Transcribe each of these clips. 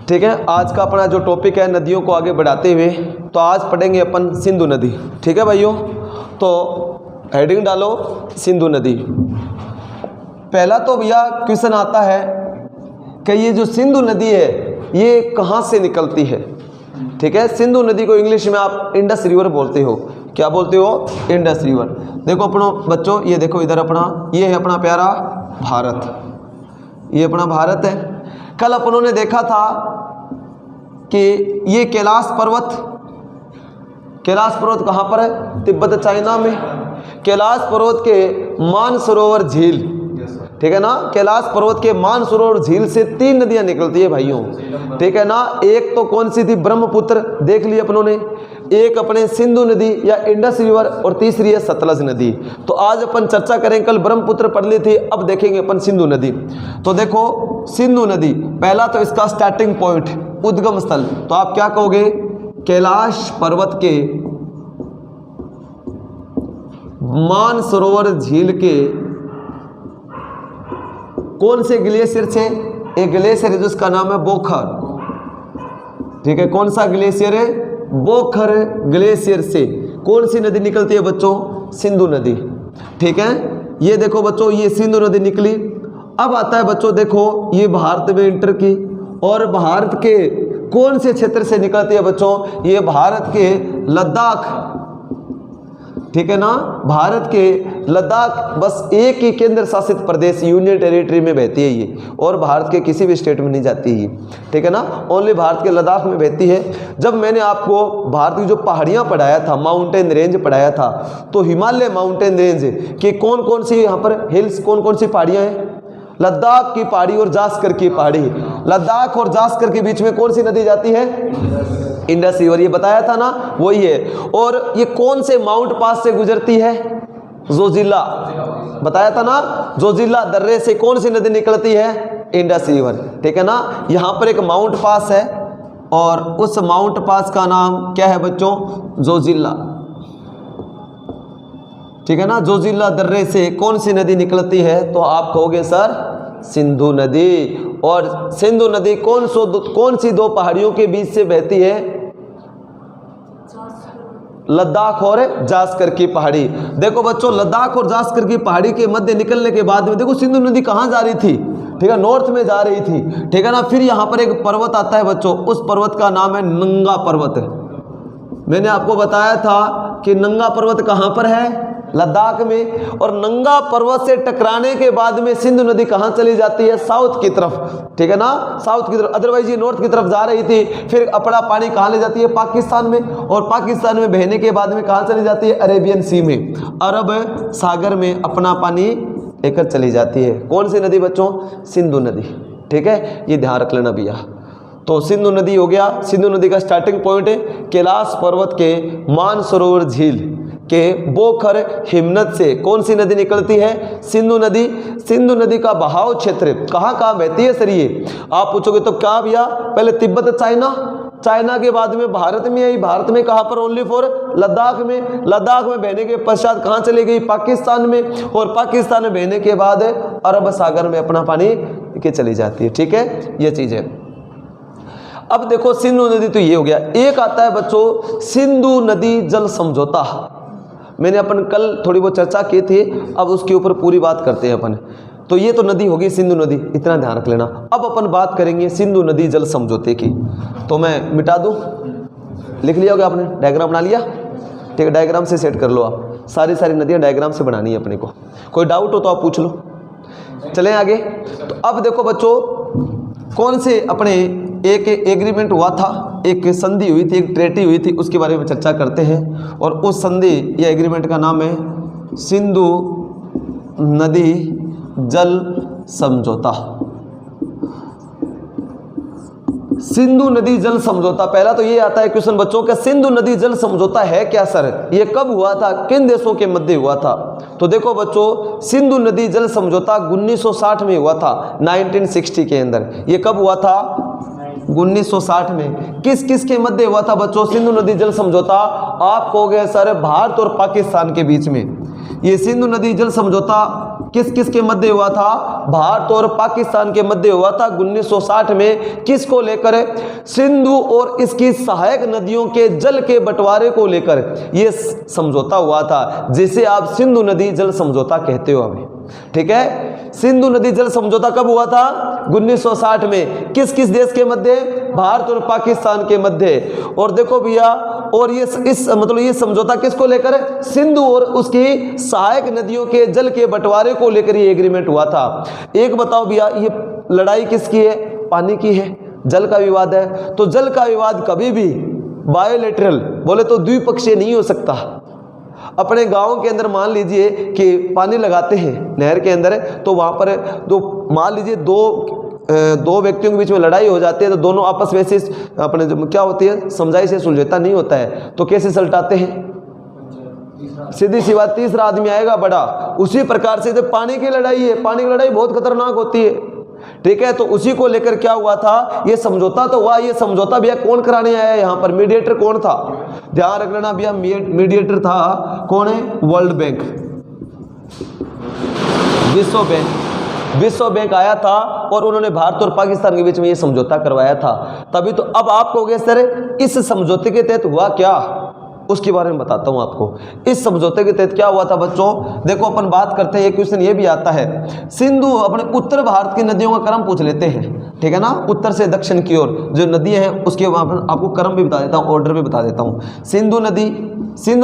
ठीक है, आज का अपना जो टॉपिक है नदियों को आगे बढ़ाते हुए, तो आज पढ़ेंगे अपन सिंधु नदी। ठीक है भाइयों, तो हेडिंग डालो सिंधु नदी। पहला तो भैया क्वेश्चन आता है कि ये जो सिंधु नदी है ये कहाँ से निकलती है। ठीक है, सिंधु नदी को इंग्लिश में आप इंडस रिवर बोलते हो। क्या बोलते हो? Indus river. देखो अपनों बच्चों, ये देखो इधर अपना, ये है अपना प्यारा भारत, ये अपना भारत है। कल अपनों ने देखा था कि ये कैलाश पर्वत कहाँ पर है? तिब्बत चाइना में। कैलाश पर्वत के मानसरोवर झील, ठीक है ना, कैलाश पर्वत के मानसरोवर झील से 3 नदियां निकलती है भाइयों। ठीक है ना, एक तो कौन सी थी? ब्रह्मपुत्र देख ली अपनों ने, एक अपने सिंधु नदी या इंडस रिवर, और तीसरी है सतलज नदी। तो आज अपन चर्चा करें, कल ब्रह्मपुत्र पढ़ ली थी, अब देखेंगे अपन सिंधु नदी। तो देखो सिंधु नदी, पहला तो इसका स्टार्टिंग पॉइंट, उद्गम स्थल, तो आप क्या कहोगे? कैलाश पर्वत के मानसरोवर झील के कौन से ग्लेशियर से? एक ग्लेशियर है जिसका नाम है बोखर। ठीक है, कौन सा ग्लेशियर है? बोखर ग्लेशियर से कौन सी नदी निकलती है बच्चों? सिंधु नदी। ठीक है, ये देखो बच्चों, ये सिंधु नदी निकली। अब आता है बच्चों, देखो ये भारत में इंटर की, और भारत के कौन से क्षेत्र से निकलती है बच्चों? ये भारत के लद्दाख, ठीक है ना, भारत के लद्दाख, बस एक ही केंद्र शासित प्रदेश यूनियन टेरिटरी में बहती है ये, और भारत के किसी भी स्टेट में नहीं जाती है। ठीक है ना, ओनली भारत के लद्दाख में बहती है। जब मैंने आपको भारत की जो पहाड़ियाँ पढ़ाया था, माउंटेन रेंज पढ़ाया था, तो हिमालय माउंटेन रेंज के कौन कौन सी यहाँ पर हिल्स, कौन कौन सी पहाड़ियाँ हैं? लद्दाख की पहाड़ी और जास्कर की पहाड़ी। लद्दाख और जास्कर के बीच में कौन सी नदी जाती है? Indus river. ये बताया था ना, वही है। और ये कौन से माउंट पास से गुजरती है? जोजिला, बताया था ना, जोजिला दर्रे से कौन सी नदी निकलती है? Indus river. ठीक है ना, यहाँ पर एक माउंट पास है, और उस माउंट पास का नाम क्या है बच्चों? जोजिला। ठीक है ना, जोजिला दर्रे से कौन सी नदी निकलती है? तो आप कहोगे सर सिंधु नदी। और सिंधु नदी कौन सी 2 पहाड़ियों के बीच से बहती है? लद्दाख और जास्कर की पहाड़ी। देखो बच्चों, लद्दाख और जास्कर की पहाड़ी के मध्य निकलने के बाद में देखो सिंधु नदी कहाँ जा रही थी? ठीक है, नॉर्थ में जा रही थी। ठीक है ना, फिर यहाँ पर एक पर्वत आता है बच्चों, उस पर्वत का नाम है नंगा पर्वत। मैंने आपको बताया था कि नंगा पर्वत कहाँ पर है? लद्दाख में। और नंगा पर्वत से टकराने के बाद में सिंधु नदी कहाँ चली जाती है? साउथ की तरफ। ठीक है ना, साउथ की तरफ, अदरवाइज ये नॉर्थ की तरफ जा रही थी। फिर अपना पानी कहाँ ले जाती है? पाकिस्तान में। और पाकिस्तान में बहने के बाद में कहाँ चली जाती है? अरेबियन सी में, अरब सागर में अपना पानी लेकर चली जाती है। कौन सी नदी बच्चों? सिंधु नदी। ठीक है, ये ध्यान रख लेना भैया। तो सिंधु नदी हो गया। सिंधु नदी का स्टार्टिंग पॉइंट है कैलाश पर्वत के मानसरोवर झील के बोखर हिमनद से कौन सी नदी निकलती है? सिंधु नदी। सिंधु नदी का बहाव क्षेत्र कहाँ बहती है सर ये? आप पूछोगे तो क्या भैया? पहले तिब्बत चाइना, चाइना के बाद में भारत में आई। भारत में कहाँ पर? ओनली फॉर लद्दाख में। लद्दाख में बहने के पश्चात कहाँ चली गई? पाकिस्तान में। और पाकिस्तान में बहने के बाद अरब सागर में अपना पानी के चली जाती है। ठीक है, ये चीज़ है। अब देखो सिंधु नदी तो ये हो गया। एक आता है बच्चों सिंधु नदी जल समझौता। मैंने अपन कल थोड़ी बहुत चर्चा की थी, अब उसके ऊपर पूरी बात करते हैं अपन। तो ये तो नदी होगी सिंधु नदी, इतना ध्यान रख लेना। अब अपन बात करेंगे सिंधु नदी जल समझौते की। तो मैं मिटा दूं, लिख लिया होगा आपने? डायग्राम बना लिया? ठीक है, डायग्राम से सेट कर लो आप। सारी नदियां डायग्राम से बनानी है अपने को। कोई डाउट हो तो आप पूछ लो। चलें आगे। तो अब देखो बच्चों, कौन से अपने एक एग्रीमेंट हुआ था, एक संधि हुई थी, एक ट्रेटी हुई थी, उसके बारे में चर्चा करते हैं। और उस संधि या एग्रीमेंट का नाम है सिंधु नदी जल समझौता। सिंधु नदी जल समझौता, पहला तो ये आता है क्वेश्चन बच्चों का, सिंधु नदी जल समझौता है क्या सर? ये कब हुआ था? किन देशों के मध्य हुआ था? तो देखो बच्चों, सिंधु नदी जल समझौता 1960 में हुआ था, 1960 के अंदर। ये कब हुआ था? 1960 में। किस किस के मध्य हुआ था बच्चों सिंधु नदी जल समझौता? आप कहोगे सर भारत और पाकिस्तान के बीच में। ये सिंधु नदी जल समझौता किस किस के मध्य हुआ था? भारत और पाकिस्तान के मध्य हुआ था 1960 में। किसको लेकर? सिंधु और इसकी सहायक नदियों के जल के बंटवारे को लेकर यह समझौता हुआ था, जिसे आप सिंधु नदी जल समझौता कहते हो अभी। ठीक है, सिंधु नदी जल समझौता कब हुआ था? 1960 में। किस किस देश के मध्य? भारत और पाकिस्तान के मध्य। और देखो भैया, और ये ये समझौता किसको लेकर? सिंधु और उसकी सहायक नदियों के जल के बंटवारे को लेकर ये एग्रीमेंट हुआ था। एक बताओ भैया, ये लड़ाई किसकी है? पानी की है, जल का विवाद है। तो जल का विवाद कभी भी बायोलेटरल, बोले तो द्विपक्षीय नहीं हो सकता। अपने गांव के अंदर मान लीजिए कि पानी लगाते हैं नहर के अंदर, तो वहां पर मान लीजिए दो व्यक्तियों के बीच में लड़ाई हो जाती है, तो दोनों आपस में से अपने क्या होती है, समझाई से सुलझाता नहीं होता है, तो कैसे सलटाते हैं? सीधी सी बात, तीसरा आदमी आएगा बड़ा। उसी प्रकार से जब पानी की लड़ाई है, पानी की लड़ाई बहुत खतरनाक होती है। ठीक है, तो उसी को लेकर क्या हुआ था? ये समझौता तो हुआ। ये समझौता भैया कौन कराने आया है यहाँ पर? मीडिएटर कौन था? ध्यान रख लेना भैया, मीडिएटर था कौन है? वर्ल्ड बैंक, विश्व बैंक आया था और उन्होंने भारत और पाकिस्तान के बीच में ये समझौता करवाया था। तभी तो अब आप कहोगे सर इस समझौते के तहत हुआ क्या, उसके बारे में बताता हूं आपको। इस समझौते के तहत क्या हुआ था बच्चों? देखो अपन बात करते हैं, एक क्वेश्चन ये भी आता है, सिंधु अपने उत्तर भारत की नदियों का क्रम पूछ लेते हैं। ठीक है ना, उत्तर से दक्षिण की ओर जो नदियां हैं उसके वहां पर आपको क्रम भी बता देता हूं, ऑर्डर भी बता देता हूं। सिंधु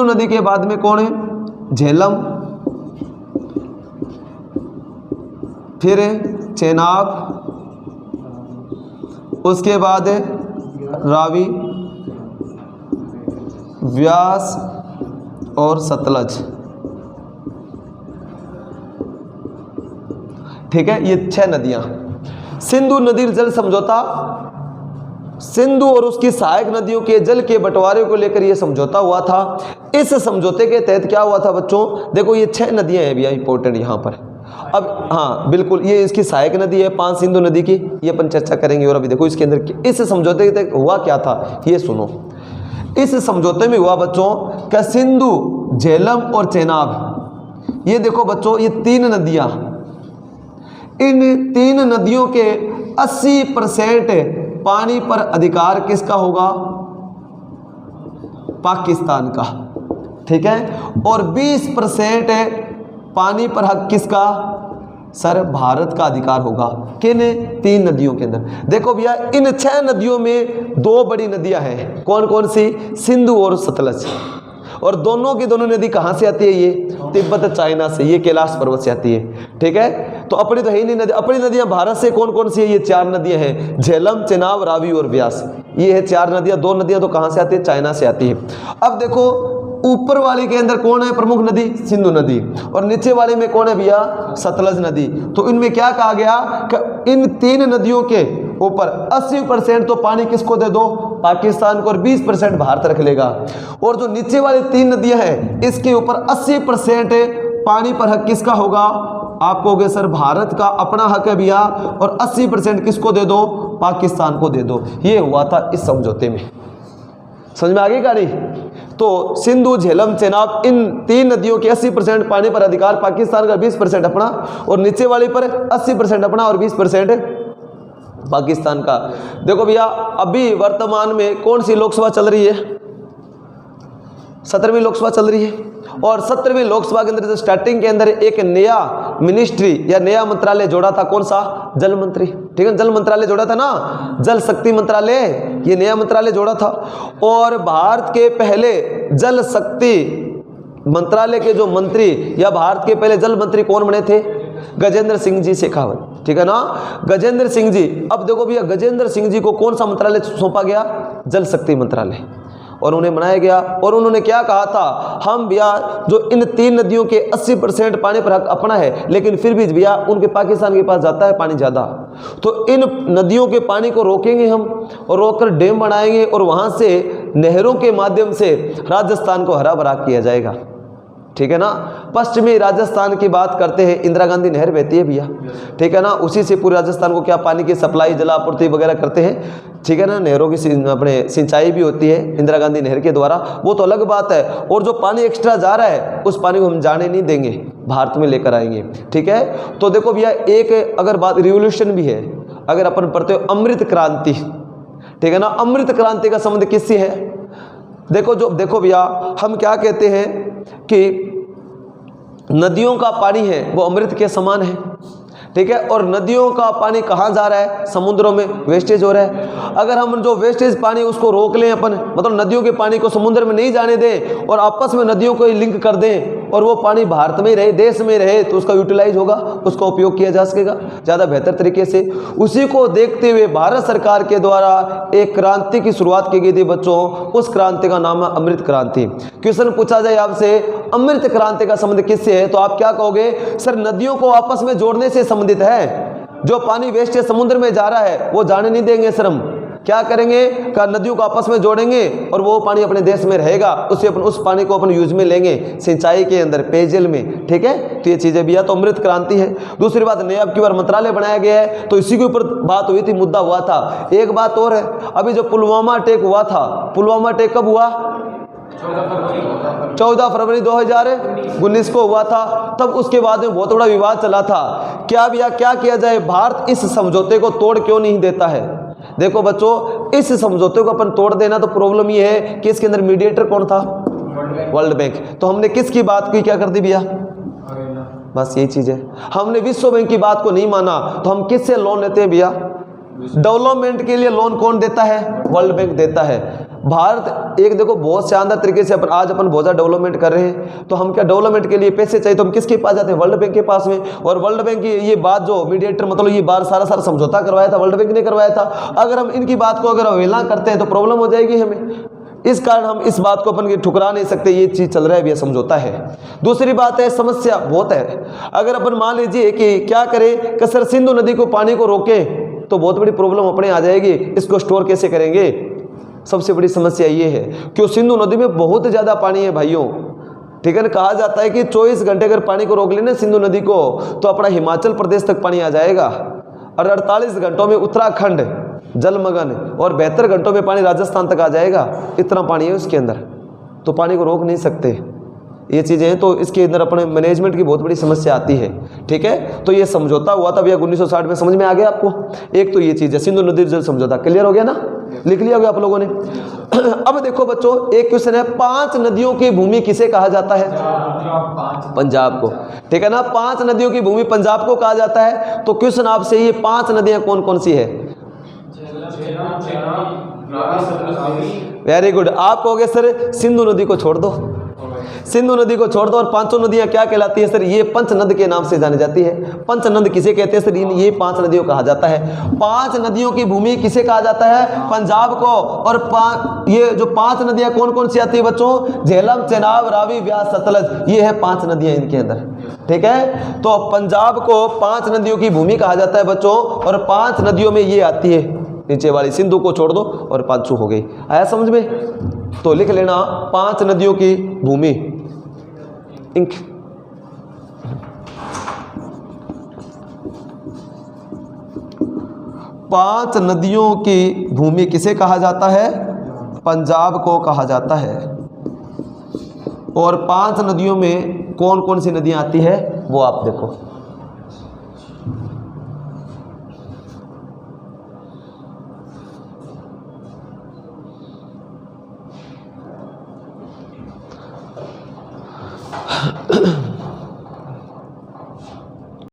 नदी के बाद में कौन है? झेलम, फिर चेनाब, उसके बाद रावी, व्यास और सतलज। ठीक है, ये 6 नदियां। सिंधु नदी जल समझौता, सिंधु और उसकी सहायक नदियों के जल के बंटवारे को लेकर यह समझौता हुआ था। इस समझौते के तहत क्या हुआ था बच्चों? देखो ये 6 नदियां हैं भैया इंपॉर्टेंट यहां पर। अब हाँ बिल्कुल, ये इसकी सहायक नदी है 5 सिंधु नदी की, ये अपन चर्चा करेंगे। और अभी देखो इसके अंदर इस समझौते के तहत हुआ क्या था, ये सुनो। इस समझौते में हुआ बच्चों क्या? सिंधु, झेलम और चेनाब, ये देखो बच्चों ये 3 नदियां, इन 3 नदियों के 80% पानी पर अधिकार किसका होगा? पाकिस्तान का। ठीक है, और 20% पानी पर हक किसका? सर भारत का अधिकार होगा। किन 3 नदियों के अंदर? देखो भैया इन 6 नदियों में 2 बड़ी नदियां हैं, कौन कौन सी? सिंधु और सतलज। और दोनों की दोनों नदी कहां से आती है? ये तिब्बत चाइना से, ये कैलाश पर्वत से आती है। ठीक है, तो अपनी तो है ही नहीं नदी, अपनी नदियां भारत से कौन कौन सी है? ये 4 नदियां हैं, झेलम, चेनाब, रावी और व्यास। ये है 4 नदियां। 2 नदियां तो कहां से आती है? चाइना से आती है। अब देखो ऊपर वाली के अंदर कौन है प्रमुख नदी? सिंधु नदी। और नीचे वाले में कौन है भैया? सतलज नदी। तो इनमें क्या कहा गया कि इन 3 नदियों के ऊपर 80% तो पानी किसको दे दो? पाकिस्तान को, और 20% भारत रख लेगा। और जो नीचे वाली 3 नदियां हैं इसके ऊपर 80% पानी पर हक किसका होगा? आप कहोगे सर भारत का अपना हक है भैया, और 80% किसको दे दो? पाकिस्तान को दे दो। ये हुआ था इस समझौते में। समझ में आ गई गाड़ी? तो सिंधु, झेलम, चेनाब, इन 3 नदियों के 80% पानी पर अधिकार पाकिस्तान का, 20% अपना, और नीचे वाली पर 80% अपना और 20% पाकिस्तान का। देखो भैया अभी वर्तमान में कौन सी लोकसभा चल रही है? 17वीं लोकसभा चल रही है। और 17वीं लोकसभा के अंदर स्टार्टिंग के अंदर एक नया मिनिस्ट्री या नया मंत्रालय जोड़ा था, कौन सा? जल मंत्री। ठीक है, जल मंत्रालय जोड़ा था ना, जल शक्ति मंत्रालय, ये नया मंत्रालय जोड़ा था। और भारत के पहले जल शक्ति मंत्रालय के जो मंत्री या भारत के पहले जल मंत्री कौन बने थे? गजेंद्र सिंह जी शेखावत। ठीक है ना, गजेंद्र सिंह जी। अब देखो भैया गजेंद्र सिंह जी को कौन सा मंत्रालय सौंपा गया? जल शक्ति मंत्रालय, और उन्हें बनाया गया। और उन्होंने क्या कहा था? हम भैया जो इन 3 नदियों के 80% पानी पर हक अपना है, लेकिन फिर भी भैया उनके पाकिस्तान के पास जाता है पानी ज़्यादा, तो इन नदियों के पानी को रोकेंगे हम, और रोककर डैम बनाएंगे, और वहाँ से नहरों के माध्यम से राजस्थान को हरा भरा किया जाएगा। ठीक है ना। पश्चिमी राजस्थान की बात करते हैं, इंदिरा गांधी नहर बहती है भैया, ठीक है ना, उसी से पूरे राजस्थान को क्या पानी की सप्लाई, जलापूर्ति वगैरह करते हैं, ठीक है ना। नहरों की अपने सिंचाई भी होती है इंदिरा गांधी नहर के द्वारा, वो तो अलग बात है। और जो पानी एक्स्ट्रा जा रहा है उस पानी को हम जाने नहीं देंगे, भारत में लेकर आएंगे, ठीक है। तो देखो भैया एक अगर बात रिवोल्यूशन भी है, अगर अपन पढ़ते हो अमृत क्रांति, ठीक है ना, अमृत क्रांति का संबंध किससे है? देखो भैया हम क्या कहते हैं कि नदियों का पानी है वो अमृत के समान है, ठीक है। और नदियों का पानी कहाँ जा रहा है? समुद्रों में वेस्टेज हो रहा है। अगर हम जो वेस्टेज पानी उसको रोक लें अपन, मतलब नदियों के पानी को समुद्र में नहीं जाने दें और आपस में नदियों को लिंक कर दें और वो पानी भारत में रहे, देश में रहे, तो उसका यूटिलाइज होगा, उसका उपयोग किया जा सकेगा ज़्यादा बेहतर तरीके से। उसी को देखते हुए भारत सरकार के द्वारा एक क्रांति की शुरुआत की गई थी बच्चों, उस क्रांति का नाम है अमृत क्रांति। क्वेश्चन पूछा जाए आपसे अमृत क्रांति का संबंध किससे है, तो आप क्या कहोगे? सर नदियों को आपस में जोड़ने से संबंधित है। जो पानी वेस्टेज समुद्र में जा रहा है वो जाने नहीं देंगे सर, हम क्या करेंगे का नदियों को आपस में जोड़ेंगे और वो पानी अपने देश में रहेगा, उससे अपन उस पानी को अपन यूज में लेंगे सिंचाई के अंदर, पेयजल में, ठीक है। तो ये चीजें भी है, तो अमृत क्रांति है। दूसरी बात, नया अब की बार मंत्रालय बनाया गया है, तो इसी के ऊपर बात हुई थी, मुद्दा हुआ था। एक बात और है, अभी जो पुलवामा अटैक हुआ था, पुलवामा अटैक कब हुआ? 14 फरवरी 2019 को हुआ था। तब उसके बाद में बहुत बड़ा विवाद चला था, क्या भैया क्या किया जाए, भारत इस समझौते को तोड़ क्यों नहीं देता है? देखो बच्चों, इस समझौते को अपन तोड़ देना तो प्रॉब्लम ये है कि इसके अंदर मीडिएटर कौन था? World bank. तो हमने किसकी बात की, क्या कर दी भैया? बस यही चीज है, हमने विश्व बैंक की बात को नहीं माना, तो हम किससे लोन लेते हैं भैया? डेवलपमेंट के लिए लोन कौन देता है? वर्ल्ड बैंक देता है। भारत एक देखो बहुत शानदार तरीके से आज अपन बहुत ज़्यादा डेवलपमेंट कर रहे हैं, तो हम क्या डेवलपमेंट के लिए पैसे चाहिए तो हम किसके पास जाते हैं? वर्ल्ड बैंक के पास में। और वर्ल्ड बैंक की ये बात जो मीडिएटर मतलब ये बार सारा समझौता करवाया था, वर्ल्ड बैंक ने करवाया था। अगर हम इनकी बात को अगर अवहेलना करते हैं तो प्रॉब्लम हो जाएगी हमें, इस कारण हम इस बात को अपन ठुकरा नहीं सकते, ये चीज चल रहा है भैया, समझौता है। दूसरी बात है, समस्या बहुत है। अगर अपन मान लीजिए कि क्या करें कि सर सिंधु नदी को पानी को रोके तो बहुत बड़ी प्रॉब्लम अपने आ जाएगी, इसको स्टोर कैसे करेंगे? सबसे बड़ी समस्या ये है कि सिंधु नदी में बहुत ज़्यादा पानी है भाइयों, ठीक है ना। कहा जाता है कि 24 घंटे अगर पानी को रोक लेना सिंधु नदी को तो अपना हिमाचल प्रदेश तक पानी आ जाएगा, और 48 घंटों में उत्तराखंड जलमग्न, और 72 घंटों में पानी राजस्थान तक आ जाएगा। इतना पानी है उसके अंदर, तो पानी को रोक नहीं सकते, ये चीज़ें हैं। तो इसके अंदर अपने मैनेजमेंट की बहुत बड़ी समस्या आती है, ठीक है। तो ये समझौता हुआ था भैया 1960 में, समझ में आ गया आपको? एक तो ये चीज़ है, सिंधु नदी जल समझौता, क्लियर हो गया ना, लिख लिया होगा आप लोगों ने। अब देखो बच्चों, एक क्वेश्चन है, 5 नदियों की भूमि किसे कहा जाता है? पंजाब को, ठीक है ना। 5 नदियों की भूमि पंजाब को कहा जाता है। तो क्वेश्चन आपसे, ये 5 नदियां कौन कौन सी है? Very good. आप कहोगे सर सिंधु नदी को छोड़ दो, सिंधु नदी को छोड़ दो, और 5 नदियां क्या कहलाती है सर? ये पंचनद के नाम से जानी जाती है। पंचनद किसे कहते हैं सर? ये 5 नदियों कहा जाता है। 5 नदियों की भूमि किसे कहा जाता है? पंजाब को। और ये जो 5 नदियां कौन कौन सी आती है बच्चों? झेलम, चेनाब, रावी, ब्यास, सतलज, ये है 5 नदियां इनके अंदर, ठीक है। तो पंजाब को 5 नदियों की भूमि कहा जाता है बच्चों, और 5 नदियों में ये आती है, नीचे वाली सिंधु को छोड़ दो और 5 हो गई। आया समझ में? तो लिख लेना 5 नदियों की भूमि। इंक 5 नदियों की भूमि किसे कहा जाता है? पंजाब को कहा जाता है। और 5 नदियों में कौन कौन सी नदियां आती है वो आप देखो।